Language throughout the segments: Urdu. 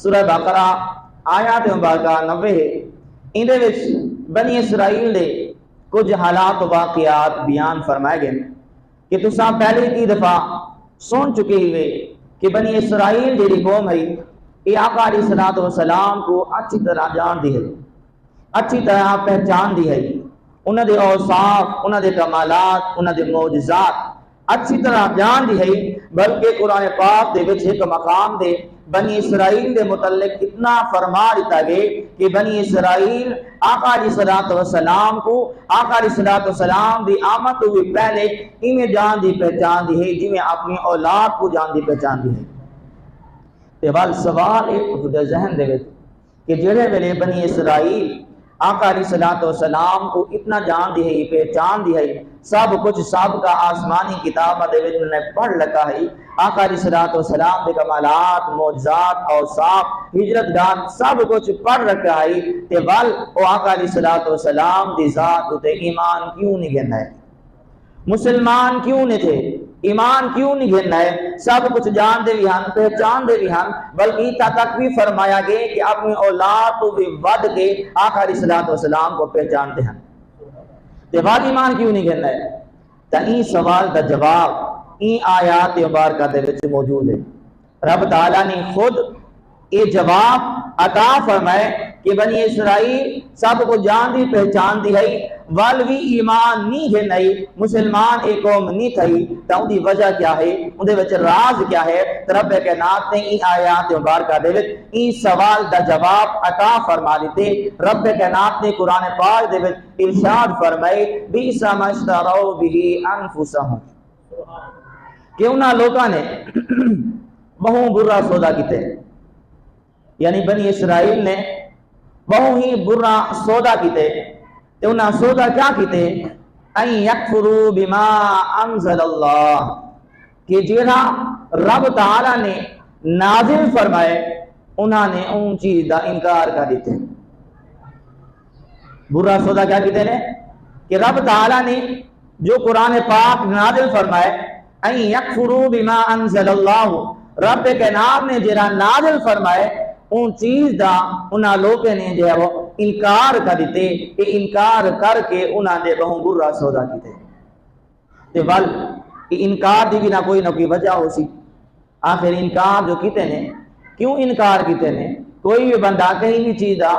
سورہ بقرہ آیات مبارکہ 90 ہے، اندے وچ بنی اسرائیل دے کچھ حالات و واقعات بیان فرمائے گئے کہ تساں پہلے کی دفعہ سن چکے ہوئے کہ بنی اسرائیل جیڑی قوم ہے یہ آقا علیہ الصلوۃ والسلام کو اچھی طرح جان دی ہے، اچھی طرح پہچان دی ہے، انہاں دے اوصاف، انہاں دے کمالات، انہاں دے معجزات اچھی طرح جان دی ہے۔ بلکہ قرآن پاک دے وچ ایک مقام دے بنی اسرائیل دے متعلق اتنا فرما دیتا گئے کہ بنی اسرائیل آقا علیہ الصلوۃ والسلام کو آقا علیہ الصلوۃ والسلام دی آمد ہوئی پہلے انہیں جان دی پہچان دی ہے جی میں اپنی اولاد کو جان دی پہچان دی ہے۔ تے بل سوال ایک خود ذہن دے وچ کہ جڑے ویلے بنی اسرائیل آقا علیہ الصلوۃ والسلام کو اتنا جان دی ہے، پہچان دی ہے، سب کچھ سابقہ آسمانی کتاب دے وچ انہوں نے پڑھ لکھا ہے، آقا علیہ الصلوۃ والسلام دے کمالات، معجزات، اوصاف، ہجرت گاہ سب کچھ پڑھ رکھا ہے، تے بل او آقا علیہ الصلوۃ والسلام دی ذات تے ایمان کیوں نہیں گھننا ہے؟ مسلمان کیوں نہیں تھے؟ ایمان کیوں نہیں گھننا ہے؟ سب کچھ جان دے بھی ہن، پہچان دے بھی ہن، بلکہ اتنا تک بھی فرمایا گئے کہ اپنی اولاد تو بھی ود کے آقا علیہ الصلوۃ والسلام کو پہچانتے ہیں، تے بعد ایمان کیوں نہیں گھننا ہے؟ تا این سوال دا جواب این آیات مبارکہ دے وچ موجود ہے۔ رب تعالیٰ نے خود یہ جواب عطا فرمائے کہ بنی اسرائیل سب کو جان دی پہچان دی ہے، ول بھی ایمان نہیں ہے، نہیں مسلمان ایک قوم نہیں تھی، تا ان دی وجہ کیا ہے، ان دے وچ راز کیا ہے؟ رب کائنات نے این آیات مبارکہ دے وچ این سوال دا جواب عطا فرما دیتے۔ رب کائنات نے قرآن پاک دے وچ ارشاد فرمائے بئس ما اشتروا به انفسهم، کہ انہاں لوگاں نے بہت برا سودا کیتے، یعنی بنی اسرائیل نے بہت ہی برا سودا کیتے، تے انہاں سودا کیا کیتے؟ ان یکفروا بما انزل اللہ، کہ جہاں رب تعالیٰ نے نازل فرمائے انہاں نے ان چیز دا انکار کر دیتے۔ برا سودا کیا کیتے نے؟ کہ رب تعالیٰ نے جو قرآن پاک نازل فرمائے ان یکفروا بما انزل اللہ، رب کائنات نے جہاں نازل فرمائے ان چیز دا انہاں لوگوں نے جو ہے وہ انکار کر دیتے، کہ انکار کر کے انہاں نے بہت برا سودا کیتے۔ تے ول انکار دی بھی نہ کوئی وجہ ہو سی، آخر انکار جو کیتے نے کیوں انکار کیتے نے؟ کوئی بھی بندہ کہیں بھی چیز دا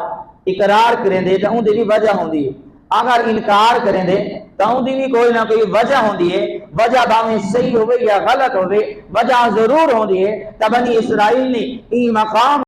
اقرار کریں دے تو ان دی بھی وجہ ہوندی ہے، اگر انکار کریں دے تو ان دی بھی کوئی نہ کوئی وجہ ہوندی ہے، وجہ باویں صحیح ہوئے یا غلط ہوئے وجہ ضرور ہوندی ہے۔ تب بنی اسرائیل نے این مقام